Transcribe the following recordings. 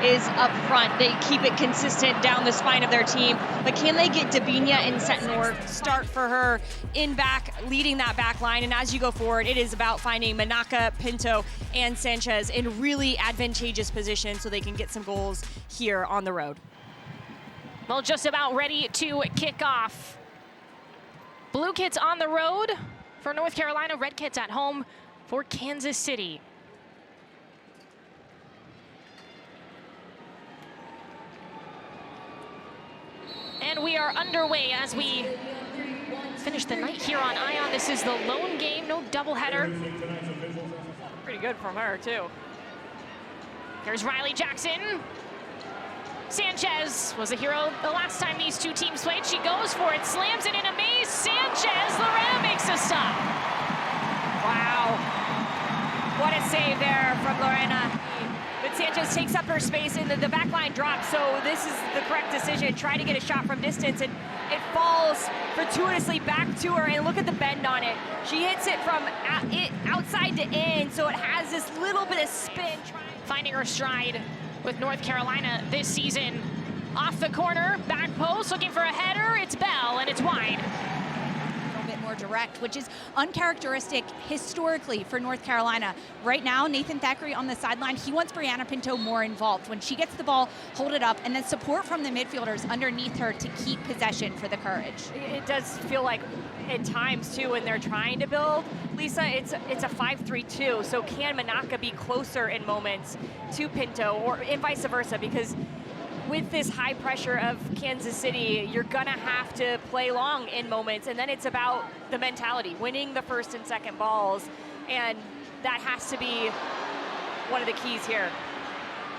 is up front. They keep it consistent down the spine of their team. But can they get Davinia and Sentinor start for her in back, leading that back line? And as you go forward, it is about finding Manaka, Pinto, and Sanchez in really advantageous positions so they can get some goals here on the road. Well, just about ready to kick off. Blue kits on the road for North Carolina, red kits at home for Kansas City. And we are underway as we finish the night here on Ion. This is the lone game, no doubleheader. Pretty good from her, too. Here's Riley Jackson. Sanchez was a hero the last time these two teams played. She goes for it, slams it in a maze. Sanchez, Lorena makes a stop. Wow. What a save there from Lorena. But Sanchez takes up her space and the back line drops, so this is the correct decision. Try to get a shot from distance, and it falls fortuitously back to her, and look at the bend on it. She hits it from outside to in, so it has this little bit of spin. Finding her stride with North Carolina this season. Off the corner, back post, looking for a header. It's Bell, and it's wide. More direct, which is uncharacteristic historically for North Carolina. Right now, Nathan Thackeray on the sideline, he wants Brianna Pinto more involved. When she gets the ball, hold it up, and then support from the midfielders underneath her to keep possession for the Courage. It does feel like at times, too, when they're trying to build, Lisa, it's a 5-3-2, so can Manaka be closer in moments to Pinto, or and vice versa, because with this high pressure of Kansas City, you're gonna have to play long in moments, and then it's about the mentality, winning the first and second balls, and that has to be one of the keys here.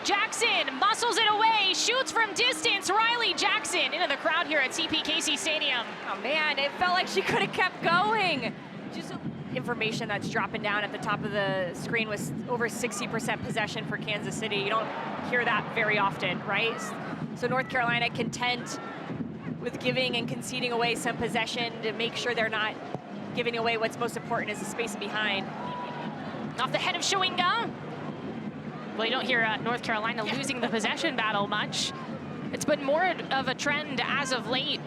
Jackson muscles it away, shoots from distance. Riley Jackson into the crowd here at CPKC Stadium. Oh man, it felt like she could have kept going. Just information that's dropping down at the top of the screen was over 60% possession for Kansas City. You don't hear that very often, right? So North Carolina content with giving and conceding away some possession to make sure they're not giving away what's most important is the space behind. Off the head of Showinga. Well, you don't hear North Carolina losing the possession battle much. It's been more of a trend as of late.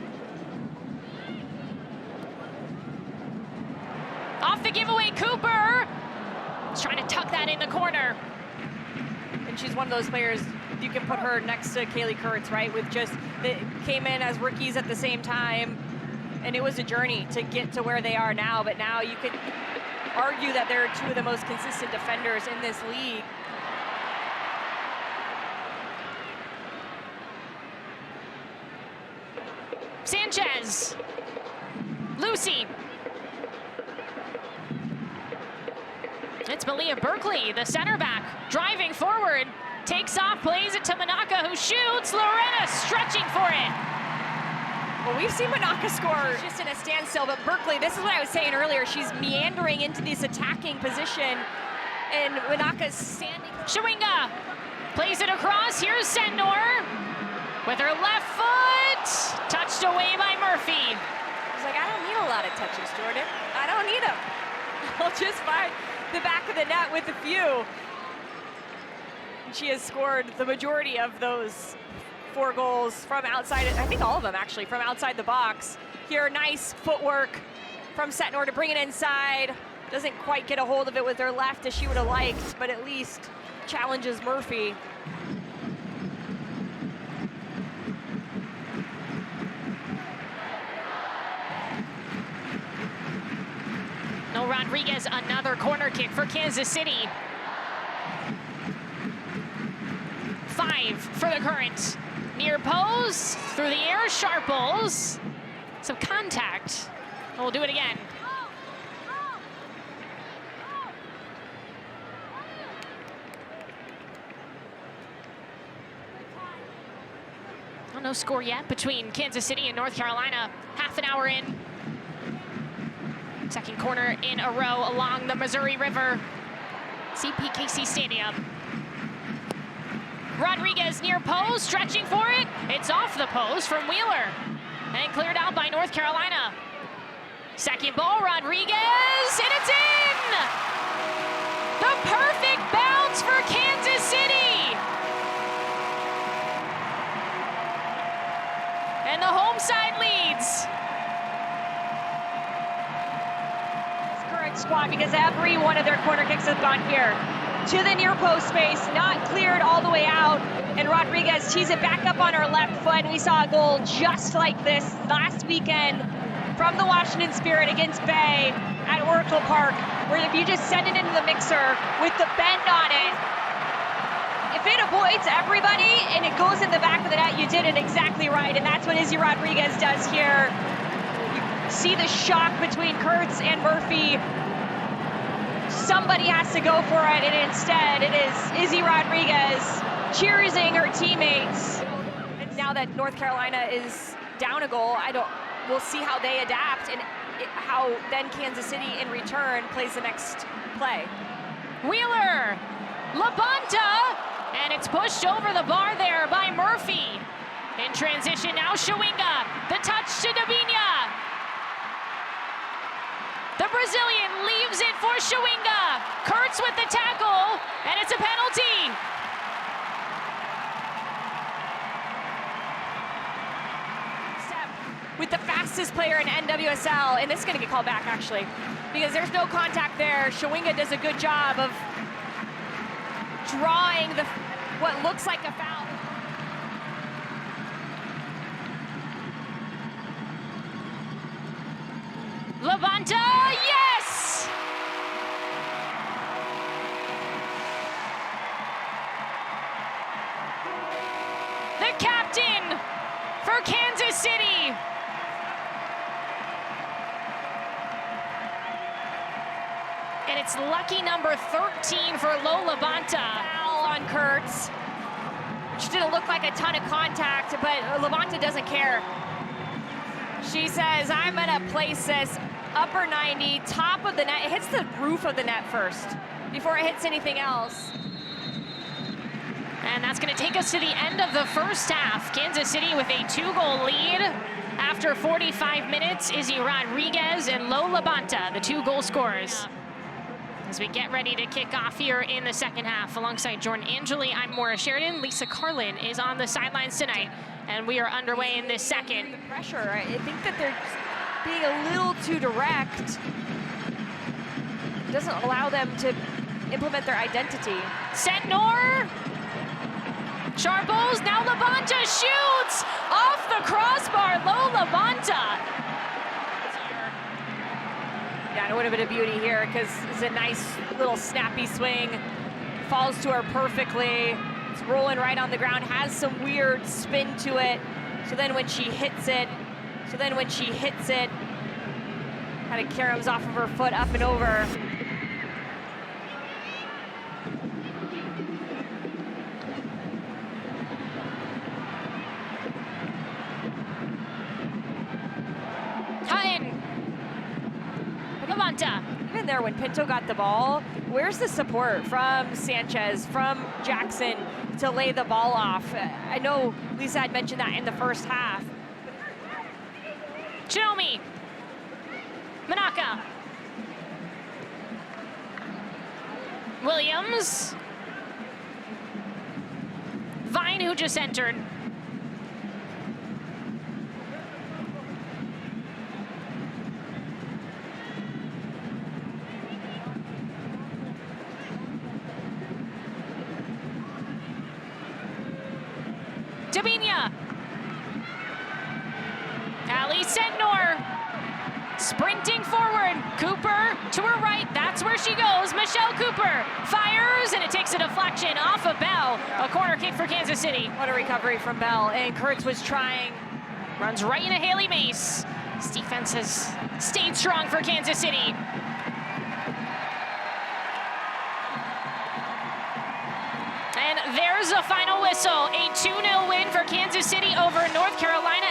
Off the giveaway, Cooper. He's trying to tuck that in the corner. And she's one of those players, you can put her next to Kaylee Kurtz, right? With just, they came in as rookies at the same time, and it was a journey to get to where they are now, but now you could argue that they're two of the most consistent defenders in this league. Sanchez. Lucy. It's Malia Berkeley, the center back, driving forward, takes off, plays it to Manaka, who shoots. Lorena stretching for it. Well, we've seen Manaka score just in a standstill, but Berkeley, this is what I was saying earlier, she's meandering into this attacking position, and Manaka's standing. Showinga plays it across. Here's Sentinor with her left foot, touched away by Murphy. She's like, I don't need a lot of touches, Jordan. I don't need them. I'll just find the back of the net with a few. She has scored the majority of those 4 goals from outside, I think all of them actually, from outside the box. Here, nice footwork from Sentinor to bring it inside. Doesn't quite get a hold of it with her left as she would have liked, but at least challenges Murphy. No Rodriguez, another corner kick for Kansas City. 5 for the Current. Near post, through the air, Sharples. Some contact. We'll do it again. No score yet between Kansas City and North Carolina. Half an hour in. Second corner in a row along the Missouri River. CPKC Stadium. Rodriguez near post, stretching for it. It's off the post from Wheeler. And cleared out by North Carolina. Second ball, Rodriguez, and it's in! The perfect bounce for Kansas City! and the home side leads. Current squad, because every one of their corner kicks has gone here to the near post space, not cleared all the way out, and Rodriguez tees it back up on her left foot. We saw a goal just like this last weekend from the Washington Spirit against Bay at Oracle Park, where if you just send it into the mixer with the bend on it, if it avoids everybody and it goes in the back of the net, you did it exactly right, and that's what Izzy Rodriguez does here. You see the shock between Kurtz and Murphy. Somebody has to go for it, and instead it is Izzy Rodriguez cheersing her teammates. And now that North Carolina is down a goal, we'll see how they adapt and how then Kansas City in return plays the next play. Wheeler, Labonta, and it's pushed over the bar there by Murphy. In transition now, Shawinga, the touch to Davinia. The Brazilian leaves it for Shawinga. Kurtz with the tackle, and it's a penalty. With the fastest player in NWSL, and this is going to get called back actually, because there's no contact there. Shawinga does a good job of drawing what looks like a foul. Labonta, yes! The captain for Kansas City. And it's lucky number 13 for Lola Labonta. Foul on Kurtz, which didn't look like a ton of contact, but Labonta doesn't care. She says, I'm gonna place this upper 90, top of the net. It hits the roof of the net first before it hits anything else. And that's going to take us to the end of the first half. Kansas City with a 2-goal lead. After 45 minutes, Izzy Rodriguez and Lola Labonta, the 2-goal scorers. As we get ready to kick off here in the second half, alongside Jordan Angeli, I'm Maura Sheridan. Lisa Carlin is on the sidelines tonight, and we are underway in this second. The pressure, I think that they're being a little too direct. Doesn't allow them to implement their identity. Sentnor, Sharples, now Labonta shoots off the crossbar. Lola Labonta. Yeah, it would have been a beauty here because it's a nice little snappy swing. Falls to her perfectly. It's rolling right on the ground, has some weird spin to it. So then when she hits it, kind of caroms off of her foot up and over. Hutton. Labonta. Even there when Pinto got the ball, where's the support from Sanchez, from Jackson to lay the ball off? I know Lisa had mentioned that in the first half. Chinomi. Manaka. Williams. Vine, who just entered. Davinia. Ali Sentnor. Sprinting forward. Cooper to her right. That's where she goes. Michelle Cooper fires, and it takes a deflection off of Bell. A corner kick for Kansas City. What a recovery from Bell. And Kurtz was trying. Runs right into Haley Mace. This defense has stayed strong for Kansas City. And there's a final whistle. A 2-0 win for Kansas City over North Carolina.